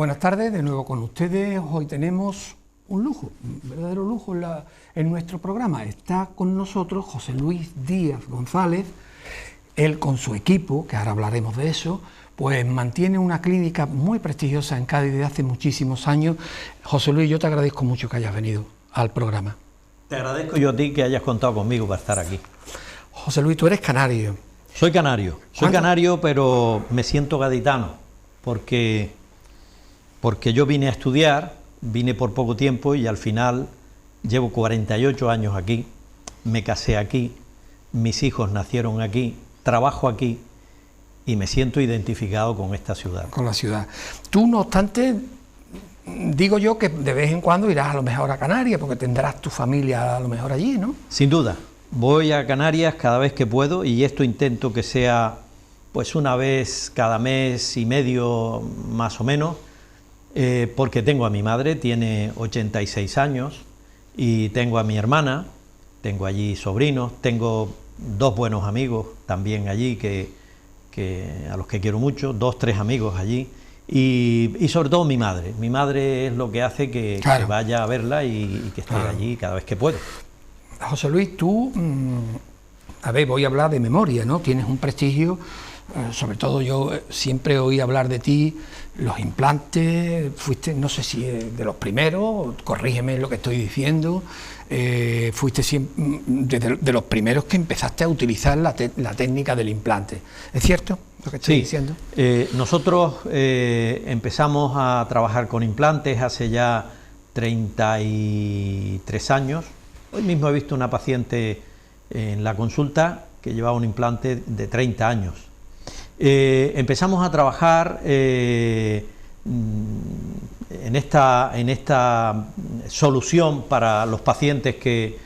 Buenas tardes, de nuevo con ustedes. Hoy tenemos un lujo, un verdadero lujo en nuestro programa. Está con nosotros José Luis Díaz González. Él con su equipo, que ahora hablaremos de eso, pues mantiene una clínica muy prestigiosa en Cádiz desde hace muchísimos años. José Luis, yo te agradezco mucho que hayas venido al programa. Te agradezco yo a ti que hayas contado conmigo para estar aquí. José Luis, tú eres canario. Soy canario, pero me siento gaditano, porque yo vine a estudiar, vine por poco tiempo y al final llevo 48 años aquí, me casé aquí, mis hijos nacieron aquí, trabajo aquí y me siento identificado con esta ciudad. Con la ciudad. Tú, no obstante, digo yo que de vez en cuando irás a lo mejor a Canarias, porque tendrás tu familia a lo mejor allí, ¿no? Sin duda, voy a Canarias cada vez que puedo y esto intento que sea pues una vez cada mes y medio más o menos, porque tengo a mi madre, tiene 86 años, y tengo a mi hermana, tengo allí sobrinos, tengo dos buenos amigos también allí, a los que quiero mucho, 2, 3 amigos allí, y sobre todo mi madre. Mi madre es lo que hace que vaya a verla y que esté allí cada vez que puedo. José Luis, tú, a ver, voy a hablar de memoria, ¿no? Tienes un prestigio, sobre todo yo siempre oí hablar de ti, los implantes, fuiste, no sé si de los primeros, corrígeme lo que estoy diciendo, fuiste de los primeros que empezaste a utilizar la técnica del implante. ¿Es cierto lo que estoy diciendo? Nosotros empezamos a trabajar con implantes hace ya 33 años. Hoy mismo he visto una paciente en la consulta que llevaba un implante de 30 años. Empezamos a trabajar en esta solución para los pacientes que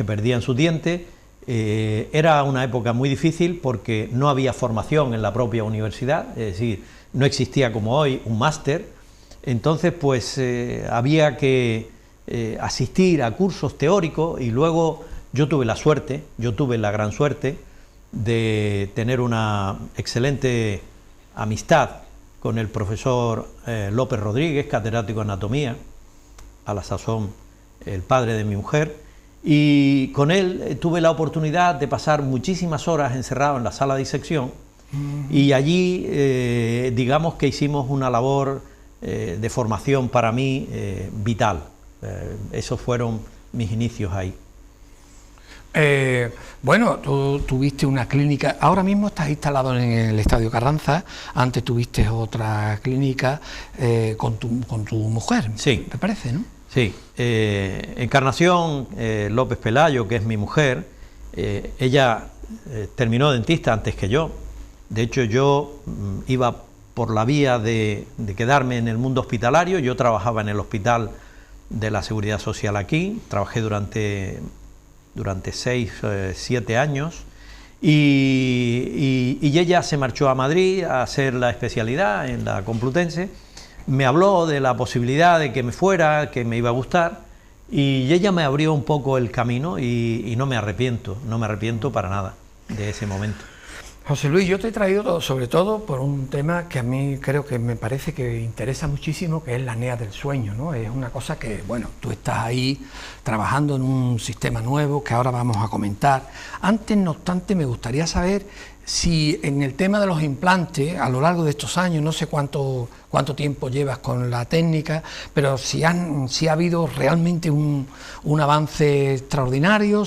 perdían sus dientes. Era una época muy difícil porque no había formación en la propia universidad, es decir, no existía como hoy un máster. Entonces pues había que asistir a cursos teóricos y luego yo tuve la gran suerte de tener una excelente amistad con el profesor López Rodríguez, catedrático de anatomía, a la sazón el padre de mi mujer, y con él tuve la oportunidad de pasar muchísimas horas encerrado en la sala de disección y allí digamos que hicimos una labor de formación para mí vital. Esos fueron mis inicios ahí. Bueno, tú tuviste una clínica, ahora mismo estás instalado en el Estadio Carranza, antes tuviste otra clínica con tu mujer, sí, me parece, ¿no? Sí, Encarnación López Pelayo, que es mi mujer, ella terminó dentista antes que yo. De hecho yo iba por la vía de quedarme en el mundo hospitalario. Yo trabajaba en el hospital de la Seguridad Social aquí, trabajé durante 6, 7 años y ella se marchó a Madrid a hacer la especialidad en la Complutense. Me habló de la posibilidad de que me fuera, que me iba a gustar, y ella me abrió un poco el camino y no me arrepiento para nada de ese momento. José Luis, yo te he traído sobre todo por un tema que a mí creo que me parece que interesa muchísimo, que es la apnea del sueño, ¿no? Es una cosa que, bueno, tú estás ahí trabajando en un sistema nuevo que ahora vamos a comentar. Antes, no obstante, me gustaría saber si en el tema de los implantes, a lo largo de estos años, no sé cuánto tiempo llevas con la técnica, pero si ha habido realmente un avance extraordinario,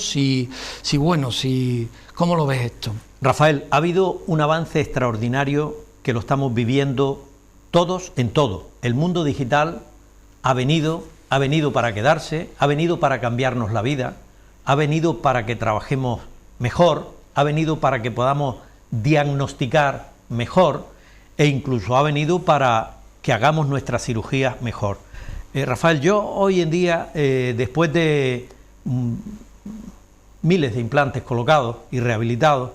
¿cómo lo ves esto? Rafael, ha habido un avance extraordinario que lo estamos viviendo todos en todo. El mundo digital ha venido para quedarse, ha venido para cambiarnos la vida, ha venido para que trabajemos mejor, ha venido para que podamos diagnosticar mejor e incluso ha venido para que hagamos nuestras cirugías mejor. Rafael, yo hoy en día, después de miles de implantes colocados y rehabilitados,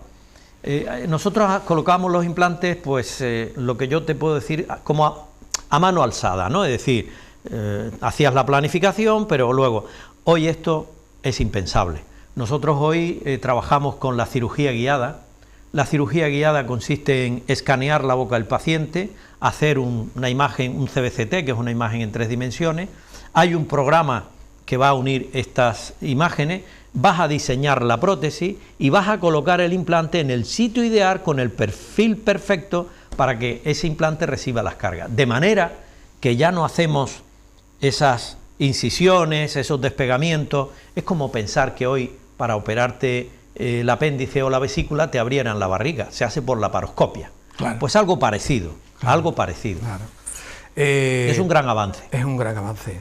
nosotros colocamos los implantes, pues lo que yo te puedo decir, como a mano alzada, ¿no? Es decir, hacías la planificación, pero luego, hoy esto es impensable. Nosotros hoy trabajamos con la cirugía guiada, La cirugía guiada consiste en escanear la boca del paciente, hacer una imagen, un CBCT, que es una imagen en 3 dimensiones. Hay un programa que va a unir estas imágenes, vas a diseñar la prótesis y vas a colocar el implante en el sitio ideal con el perfil perfecto para que ese implante reciba las cargas. De manera que ya no hacemos esas incisiones, esos despegamientos. Es como pensar que hoy para operarte el apéndice o la vesícula te abrieran la barriga, se hace por laparoscopia. Claro. Pues algo parecido, claro, algo parecido. Claro. Es un gran avance. Es un gran avance.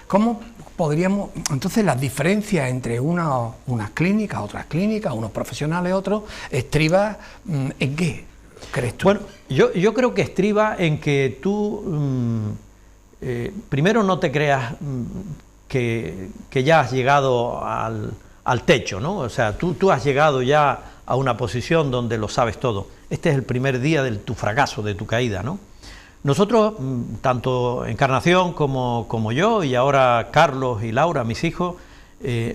¿Cómo podríamos, entonces, las diferencias entre unas clínicas, otras clínicas, unos profesionales, otros, estriba en qué, crees tú? Bueno, yo creo que estriba en que tú, primero, no te creas que ya has llegado al techo, ¿no? O sea, tú has llegado ya a una posición donde lo sabes todo. Este es el primer día de tu fracaso, de tu caída, ¿no? Nosotros, tanto Encarnación como yo, y ahora Carlos y Laura, mis hijos,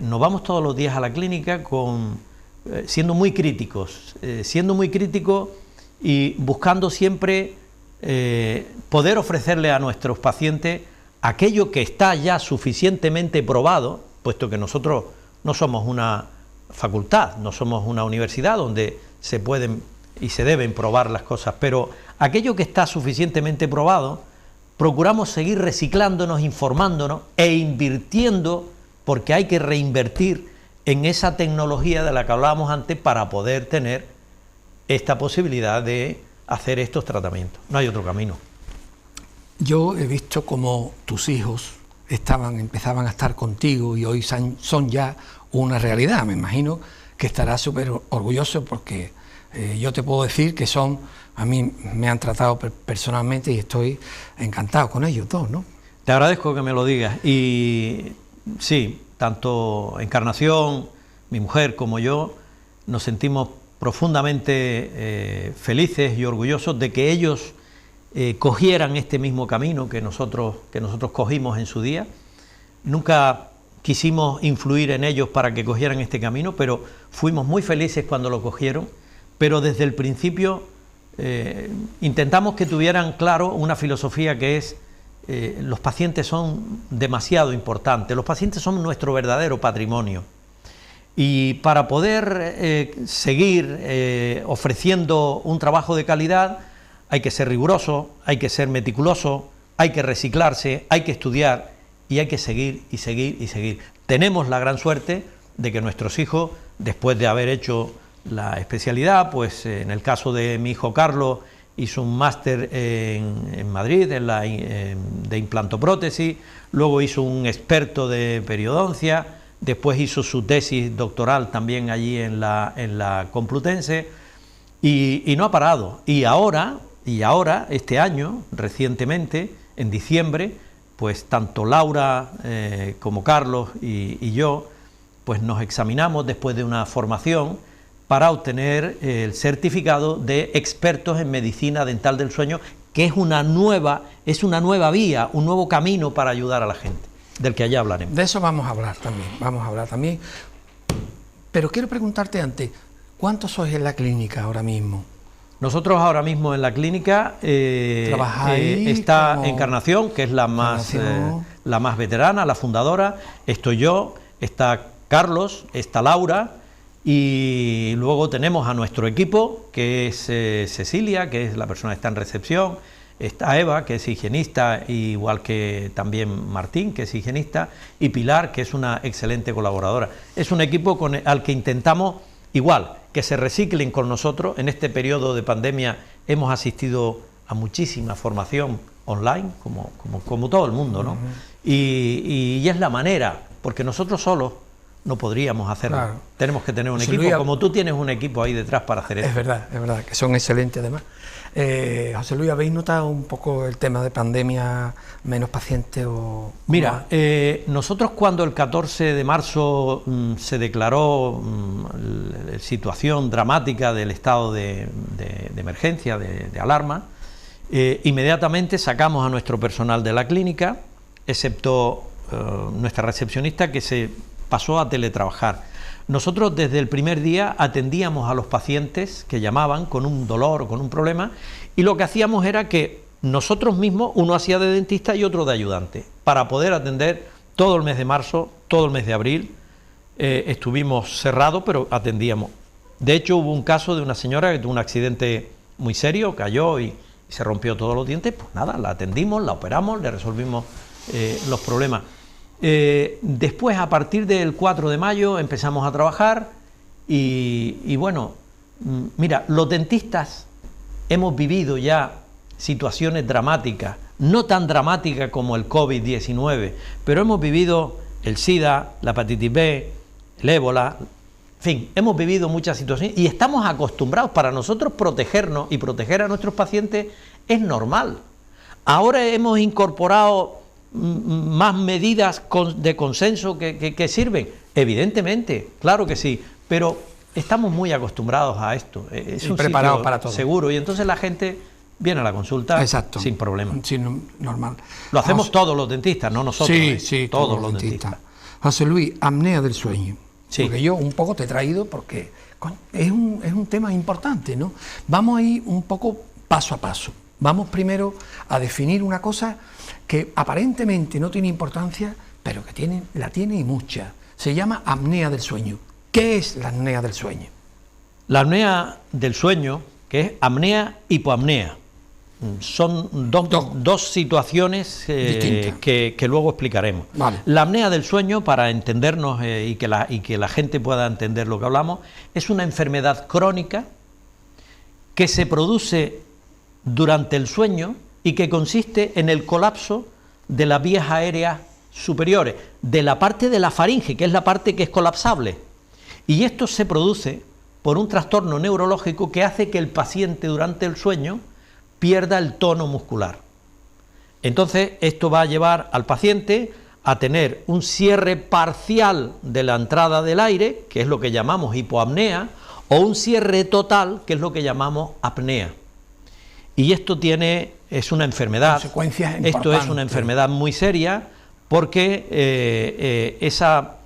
nos vamos todos los días a la clínica siendo muy críticos y buscando siempre poder ofrecerle a nuestros pacientes aquello que está ya suficientemente probado, puesto que nosotros no somos una facultad, no somos una universidad donde se pueden y se deben probar las cosas, pero aquello que está suficientemente probado, procuramos seguir reciclándonos, informándonos e invirtiendo, porque hay que reinvertir en esa tecnología de la que hablábamos antes para poder tener esta posibilidad de hacer estos tratamientos. No hay otro camino. Yo he visto como tus hijos empezaban a estar contigo y hoy son ya una realidad. Me imagino que estarás súper orgulloso porque yo te puedo decir que a mí me han tratado personalmente y estoy encantado con ellos dos, ¿no? Te agradezco que me lo digas. Y sí, tanto Encarnación, mi mujer, como yo, nos sentimos profundamente felices y orgullosos de que ellos cogieran este mismo camino que nosotros cogimos en su día. Nunca quisimos influir en ellos para que cogieran este camino, pero fuimos muy felices cuando lo cogieron. Pero desde el principio intentamos que tuvieran claro una filosofía que es los pacientes son demasiado importantes, los pacientes son nuestro verdadero patrimonio. Y para poder seguir ofreciendo un trabajo de calidad hay que ser riguroso, hay que ser meticuloso, hay que reciclarse, hay que estudiar y hay que seguir y seguir y seguir. Tenemos la gran suerte de que nuestros hijos, después de haber hecho la especialidad, pues en el caso de mi hijo Carlos, hizo un máster en Madrid de implantoprótesis, luego hizo un experto de periodoncia, después hizo su tesis doctoral también allí en la Complutense y no ha parado. Y ahora, este año, recientemente, en diciembre, pues tanto Laura como Carlos y yo, pues nos examinamos después de una formación para obtener el certificado de expertos en medicina dental del sueño, que es una nueva vía, un nuevo camino para ayudar a la gente, del que allá hablaremos. De eso vamos a hablar también, pero quiero preguntarte antes, ¿cuántos sois en la clínica ahora mismo? Nosotros ahora mismo en la clínica está como Encarnación, que es la más veterana, la fundadora, estoy yo, está Carlos, está Laura, y luego tenemos a nuestro equipo, que es Cecilia, que es la persona que está en recepción, está Eva, que es higienista, igual que también Martín, que es higienista, y Pilar, que es una excelente colaboradora. Es un equipo al que intentamos, igual, que se reciclen con nosotros. En este periodo de pandemia hemos asistido a muchísima formación online, como todo el mundo, ¿no? Y es la manera, porque nosotros solos no podríamos hacerlo. Claro. Tenemos que tener un equipo, como tú tienes un equipo ahí detrás para hacer eso. Es verdad, que son excelentes además. José Luis, ¿habéis notado un poco el tema de pandemia, menos pacientes o...? Mira, nosotros cuando el 14 de marzo se declaró la situación dramática del estado de emergencia, de alarma, inmediatamente sacamos a nuestro personal de la clínica, excepto nuestra recepcionista, que se pasó a teletrabajar. nosotros desde el primer día atendíamos a los pacientes que llamaban con un dolor o con un problema, y lo que hacíamos era que nosotros mismos, uno hacía de dentista y otro de ayudante, para poder atender todo el mes de marzo, todo el mes de abril. Estuvimos cerrados, pero atendíamos. De hecho, hubo un caso de una señora que tuvo un accidente muy serio, cayó y se rompió todos los dientes. Pues nada, la atendimos, la operamos, le resolvimos los problemas. Después, a partir del 4 de mayo, empezamos a trabajar y bueno, mira, los dentistas hemos vivido ya situaciones dramáticas, no tan dramáticas como el COVID-19, pero hemos vivido el SIDA, la hepatitis B, el ébola, en fin, hemos vivido muchas situaciones y estamos acostumbrados. Para nosotros protegernos y proteger a nuestros pacientes es normal. Ahora hemos incorporado más medidas de consenso que sirven, evidentemente, claro que sí, pero estamos muy acostumbrados a esto. Es un preparados para todo. Seguro, y entonces la gente viene a la consulta. Exacto, sin problema. Sí, normal. Lo hacemos todos los dentistas, no nosotros. Sí, todos los dentistas. José Luis, apnea del sueño. Sí. Porque yo un poco te he traído porque es un tema importante, ¿no? Vamos a ir un poco paso a paso. Vamos primero a definir una cosa que aparentemente no tiene importancia, pero que la tiene y mucha. Se llama apnea del sueño. ¿Qué es la apnea del sueño? La apnea del sueño, que es apnea, hipoapnea, son dos situaciones que luego explicaremos. Vale. La apnea del sueño, para entendernos y que la gente pueda entender lo que hablamos, es una enfermedad crónica que se produce durante el sueño y que consiste en el colapso de las vías aéreas superiores, de la parte de la faringe, que es la parte que es colapsable. Y esto se produce por un trastorno neurológico que hace que el paciente durante el sueño pierda el tono muscular. Entonces, esto va a llevar al paciente a tener un cierre parcial de la entrada del aire, que es lo que llamamos hipoapnea, o un cierre total, que es lo que llamamos apnea. Y esto es una enfermedad. Consecuencias importantes. Esto es una enfermedad muy seria porque esa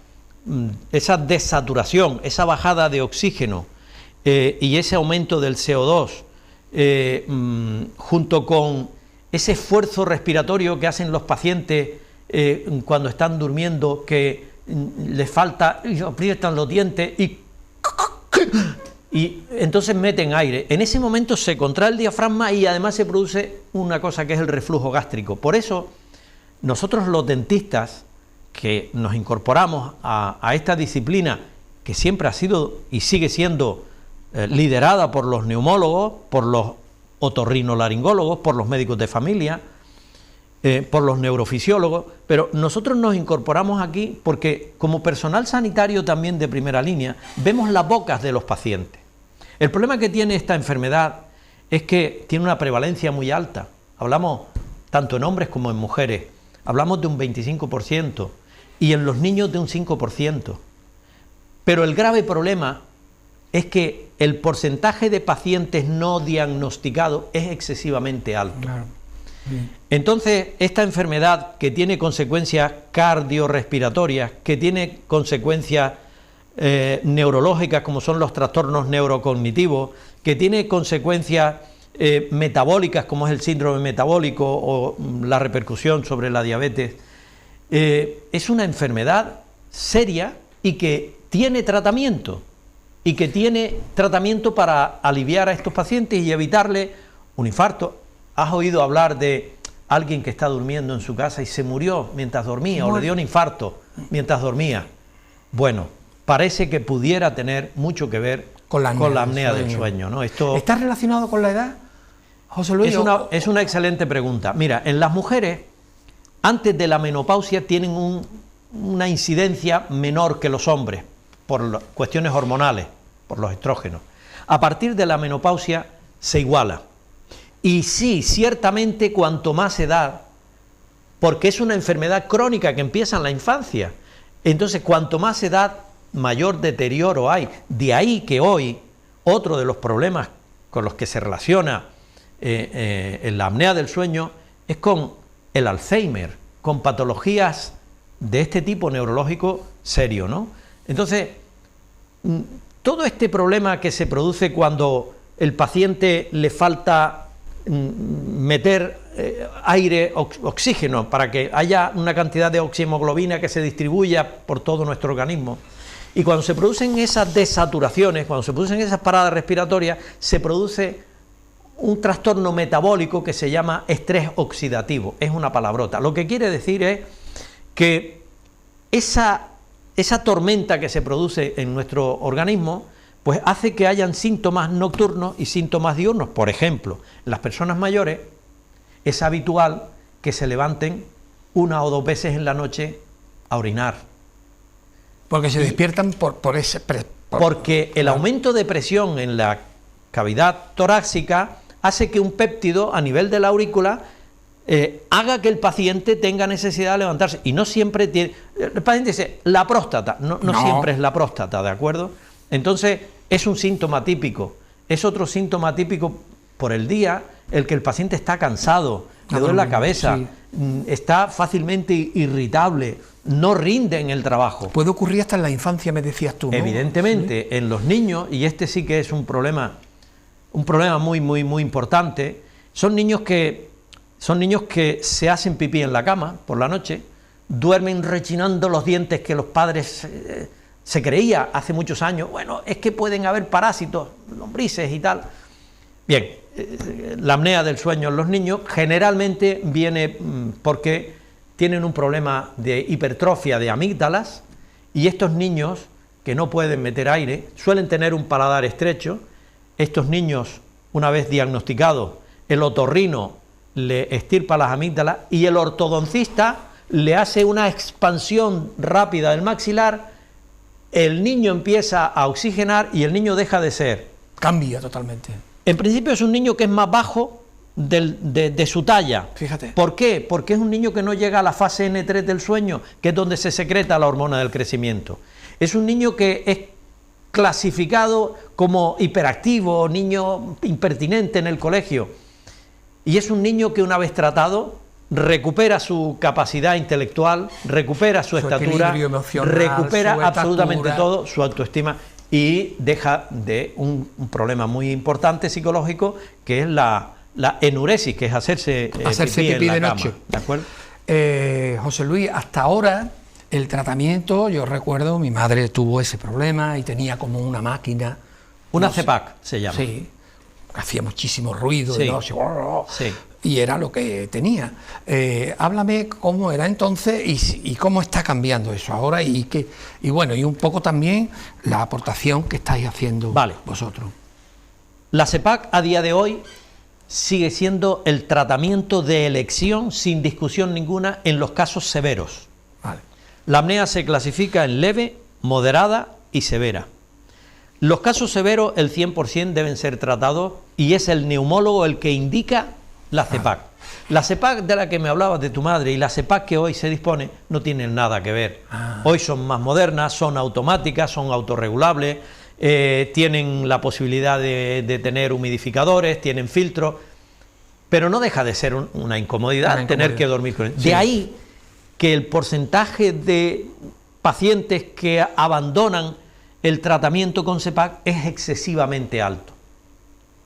desaturación, esa bajada de oxígeno y ese aumento del CO2, junto con ese esfuerzo respiratorio que hacen los pacientes cuando están durmiendo, que les falta, y aprietan los dientes y entonces meten aire. En ese momento se contrae el diafragma y además se produce una cosa que es el reflujo gástrico. Por eso nosotros los dentistas que nos incorporamos a esta disciplina, que siempre ha sido y sigue siendo liderada por los neumólogos, por los otorrinolaringólogos, por los médicos de familia, por los neurofisiólogos, pero nosotros nos incorporamos aquí porque como personal sanitario también de primera línea vemos las bocas de los pacientes. El problema que tiene esta enfermedad es que tiene una prevalencia muy alta. Hablamos tanto en hombres como en mujeres, hablamos de un 25% y en los niños de un 5%. Pero el grave problema es que el porcentaje de pacientes no diagnosticados es excesivamente alto. Claro. Entonces, esta enfermedad, que tiene consecuencias cardiorrespiratorias, que tiene consecuencias neurológicas como son los trastornos neurocognitivos, que tiene consecuencias metabólicas como es el síndrome metabólico o la repercusión sobre la diabetes, es una enfermedad seria y que tiene tratamiento. Y que tiene tratamiento para aliviar a estos pacientes y evitarle un infarto. ¿Has oído hablar de alguien que está durmiendo en su casa y se murió mientras dormía o le dio un infarto mientras dormía? Bueno, parece que pudiera tener mucho que ver con la apnea del sueño, ¿no? Esto ¿está relacionado con la edad, José Luis? Es una excelente pregunta. Mira, en las mujeres, antes de la menopausia, tienen una incidencia menor que los hombres, por cuestiones hormonales, por los estrógenos. A partir de la menopausia se iguala. Y sí, ciertamente cuanto más edad, porque es una enfermedad crónica que empieza en la infancia, entonces cuanto más edad, mayor deterioro hay. De ahí que hoy otro de los problemas con los que se relaciona en la apnea del sueño es con el Alzheimer, con patologías de este tipo neurológico serio, ¿no? Entonces, todo este problema que se produce cuando el paciente le falta meter aire, oxígeno, para que haya una cantidad de oxihemoglobina que se distribuya por todo nuestro organismo. Y cuando se producen esas desaturaciones, cuando se producen esas paradas respiratorias, se produce un trastorno metabólico que se llama estrés oxidativo. Es una palabrota. Lo que quiere decir es que esa tormenta que se produce en nuestro organismo, pues hace que hayan síntomas nocturnos y síntomas diurnos. Por ejemplo, en las personas mayores es habitual que se levanten 1 o 2 veces en la noche a orinar. Porque se despiertan porque el aumento de presión en la cavidad torácica hace que un péptido a nivel de la aurícula haga que el paciente tenga necesidad de levantarse. Y no siempre tiene... El paciente dice, la próstata. No siempre es la próstata, ¿de acuerdo? Entonces, es un síntoma típico. Es otro síntoma típico por el día, el que el paciente está cansado, le duele la cabeza, sí, está fácilmente irritable, no rinde en el trabajo. Puede ocurrir hasta en la infancia, me decías tú, ¿no? Evidentemente, sí, en los niños, y este sí que es un problema muy importante, son niños que se hacen pipí en la cama por la noche, duermen rechinando los dientes, que los padres se creía hace muchos años, bueno, es que pueden haber parásitos, lombrices y tal. Bien, la apnea del sueño en los niños generalmente viene porque tienen un problema de hipertrofia de amígdalas, y estos niños que no pueden meter aire suelen tener un paladar estrecho. Estos niños, una vez diagnosticados, el otorrino le extirpa las amígdalas y el ortodoncista le hace una expansión rápida del maxilar, el niño empieza a oxigenar y el niño deja de ser. Cambia totalmente. En principio es un niño que es más bajo de su talla. Fíjate. ¿Por qué? Porque es un niño que no llega a la fase N3 del sueño, que es donde se secreta la hormona del crecimiento. Es un niño que es clasificado como hiperactivo, niño impertinente en el colegio. Y es un niño que una vez tratado recupera su capacidad intelectual, recupera su estatura, recupera absolutamente todo, su autoestima, y deja de un problema muy importante psicológico, que es la enuresis, que es hacerse pipí en la cama. ¿De acuerdo? José Luis, hasta ahora el tratamiento, yo recuerdo, mi madre tuvo ese problema y tenía como una máquina. Una CEPAC se llama. Sí, hacía muchísimo ruido, sí, ¿no? Sí. Y era lo que tenía. Háblame cómo era entonces y cómo está cambiando eso ahora, y bueno, y un poco también la aportación que estáis haciendo vosotros. La CEPAC a día de hoy sigue siendo el tratamiento de elección sin discusión ninguna en los casos severos. Vale. La apnea se clasifica en leve, moderada y severa. Los casos severos, el 100% deben ser tratados, y es el neumólogo el que indica la CEPAC. La CEPAC de la que me hablabas de tu madre y la CEPAC que hoy se dispone no tienen nada que ver. Hoy son más modernas, son automáticas, son autorregulables, tienen la posibilidad de tener humidificadores, tienen filtros, pero no deja de ser una incomodidad tener que dormir con él. Sí. De ahí que el porcentaje de pacientes que abandonan el tratamiento con CEPAC es excesivamente alto.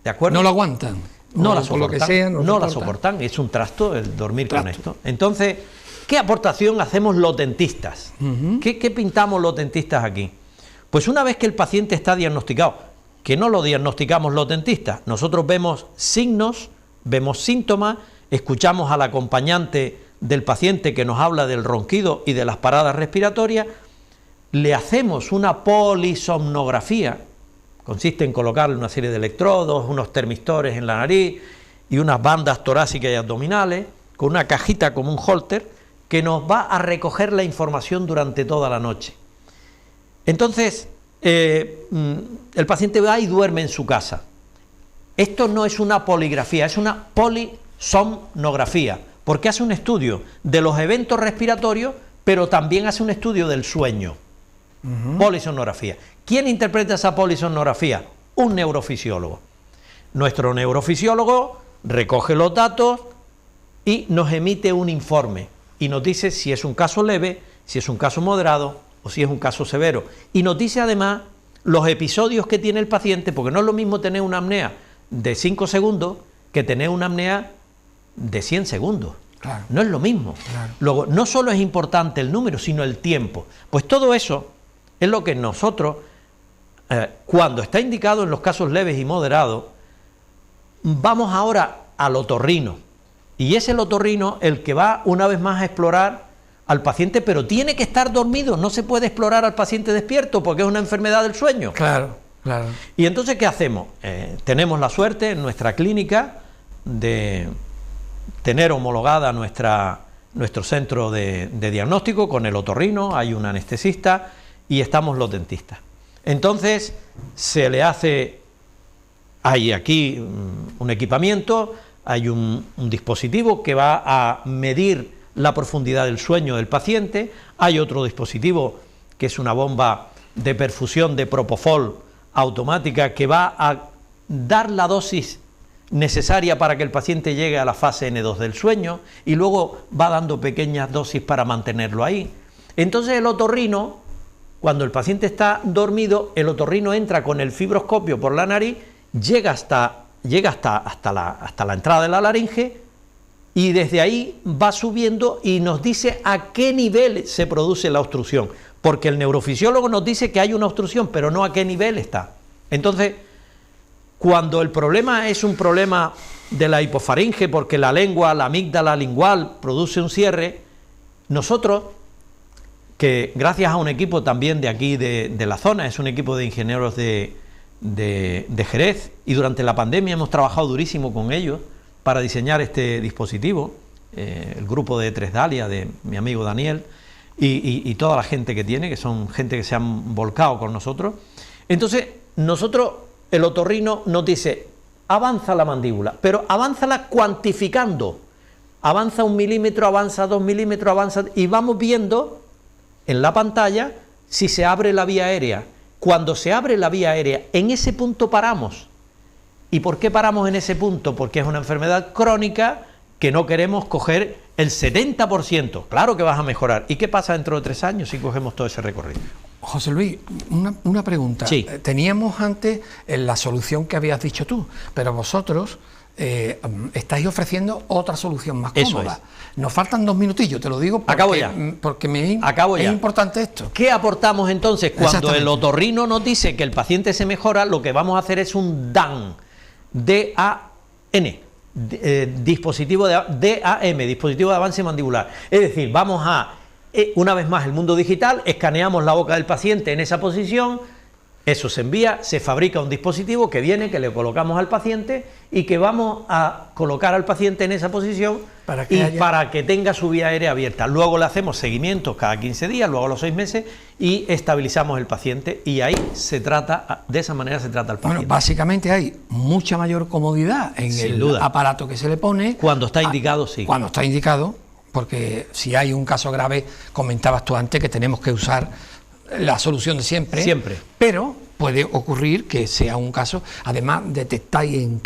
¿De acuerdo? No lo aguantan. No la soportan, lo que sea, no la soportan, es un trasto el dormir con esto. Entonces, ¿qué aportación hacemos los dentistas? ¿Qué pintamos los dentistas aquí? Pues una vez que el paciente está diagnosticado, que no lo diagnosticamos los dentistas, nosotros vemos signos, vemos síntomas, escuchamos al acompañante del paciente que nos habla del ronquido y de las paradas respiratorias, le hacemos una polisomnografía. Consiste en colocarle una serie de electrodos, unos termistores en la nariz y unas bandas torácicas y abdominales, con una cajita como un holter, que nos va a recoger la información durante toda la noche. Entonces, el paciente va y duerme en su casa. Esto no es una poligrafía, es una polisomnografía, porque hace un estudio de los eventos respiratorios, pero también hace un estudio del sueño. Polisomnografía. ¿Quién interpreta esa polisomnografía? Un neurofisiólogo. Nuestro neurofisiólogo recoge los datos y nos emite un informe y nos dice si es un caso leve, si es un caso moderado o si es un caso severo. Y nos dice además los episodios que tiene el paciente, porque no es lo mismo tener una apnea de 5 segundos que tener una apnea de 100 segundos. Claro. No es lo mismo. Claro. Luego, no solo es importante el número, sino el tiempo. Pues todo eso es lo que nosotros, cuando está indicado en los casos leves y moderados, vamos ahora al otorrino. Y es el otorrino el que va una vez más a explorar al paciente, pero tiene que estar dormido, no se puede explorar al paciente despierto porque es una enfermedad del sueño. Claro, claro. Y entonces, ¿qué hacemos? Tenemos la suerte en nuestra clínica de tener homologada nuestro centro de diagnóstico con el otorrino, hay un anestesista y estamos los dentistas. Entonces, se le hace, hay aquí un equipamiento, hay un dispositivo que va a medir la profundidad del sueño del paciente, hay otro dispositivo que es una bomba de perfusión de propofol automática que va a dar la dosis necesaria para que el paciente llegue a la fase N2 del sueño y luego va dando pequeñas dosis para mantenerlo ahí. Entonces el otorrino, cuando el paciente está dormido, el otorrino entra con el fibroscopio por la nariz, llega hasta la entrada de la laringe y desde ahí va subiendo y nos dice a qué nivel se produce la obstrucción, porque el neurofisiólogo nos dice que hay una obstrucción, pero no a qué nivel está. Entonces, cuando el problema es un problema de la hipofaringe, porque la lengua, la amígdala lingual produce un cierre, nosotros, que gracias a un equipo también de aquí de la zona, es un equipo de ingenieros de Jerez, y durante la pandemia hemos trabajado durísimo con ellos para diseñar este dispositivo, el grupo de Tres Dalia, de mi amigo Daniel, y toda la gente que tiene, que son gente que se han volcado con nosotros. Entonces, nosotros, el otorrino nos dice, avanza la mandíbula, pero avánzala cuantificando, avanza 1 milímetro, avanza 2 milímetros, avanza, y vamos viendo en la pantalla si se abre la vía aérea. Cuando se abre la vía aérea, en ese punto paramos. ¿Y por qué paramos en ese punto? Porque es una enfermedad crónica que no queremos coger el 70%. Claro que vas a mejorar. ¿Y qué pasa dentro de 3 años si cogemos todo ese recorrido? José Luis, una pregunta. Sí. Teníamos antes la solución que habías dicho tú, pero vosotros estáis ofreciendo otra solución más cómoda. Eso es. Nos faltan 2 minutillos, te lo digo porque, Acabo ya. porque Acabo es ya. importante esto. ¿Qué aportamos entonces? Cuando el otorrino nos dice que el paciente se mejora, lo que vamos a hacer es un DAN, D-A-N, dispositivo de DAM, dispositivo de avance mandibular. Es decir, vamos a, una vez más, el mundo digital, escaneamos la boca del paciente en esa posición, eso se envía, se fabrica un dispositivo que viene, que le colocamos al paciente y que vamos a colocar al paciente en esa posición para que tenga su vía aérea abierta. Luego le hacemos seguimientos cada 15 días, luego a los 6 meses y estabilizamos el paciente y ahí se trata, de esa manera se trata al paciente. Bueno, básicamente hay mucha mayor comodidad en el aparato que se le pone. Cuando está indicado, sí. Cuando está indicado, porque si hay un caso grave, comentabas tú antes que tenemos que usar la solución de siempre. Siempre. Pero puede ocurrir que sea un caso, además detectáis en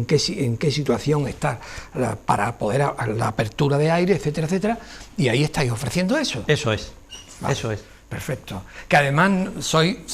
qué situación está para poder la apertura de aire, etcétera, etcétera, y ahí estáis ofreciendo eso. Eso es, vale. Eso es. Perfecto. Que además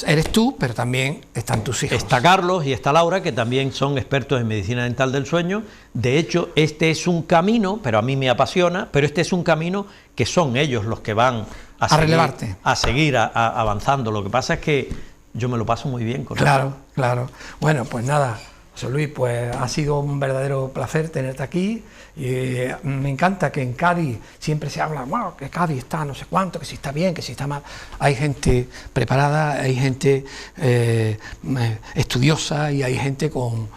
eres tú, pero también están tus hijos. Está Carlos y está Laura, que también son expertos en medicina dental del sueño. De hecho, este es un camino, pero a mí me apasiona, pero este es un camino que son ellos los que van a seguir avanzando. Lo que pasa es que yo me lo paso muy bien con ellos. Claro. Bueno, pues nada, José Luis, pues ha sido un verdadero placer tenerte aquí. Y me encanta que en Cádiz siempre se habla, bueno, que Cádiz está no sé cuánto, que si está bien, que si está mal. Hay gente preparada, hay gente estudiosa y hay gente con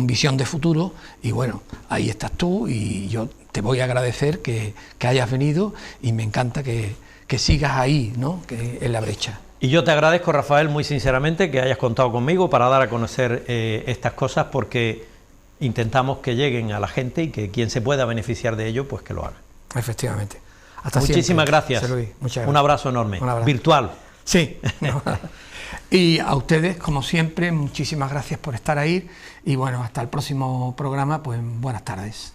visión de futuro. Y bueno, ahí estás tú y yo te voy a agradecer que hayas venido y me encanta que sigas ahí, ¿no? Que en la brecha. Y yo te agradezco, Rafael, muy sinceramente que hayas contado conmigo para dar a conocer estas cosas, porque intentamos que lleguen a la gente y que quien se pueda beneficiar de ello, pues que lo haga. Efectivamente. Muchísimas gracias. Luis, muchas gracias. Un abrazo enorme. Un abrazo. Virtual. Sí. Y a ustedes, como siempre, muchísimas gracias por estar ahí y bueno, hasta el próximo programa, pues buenas tardes.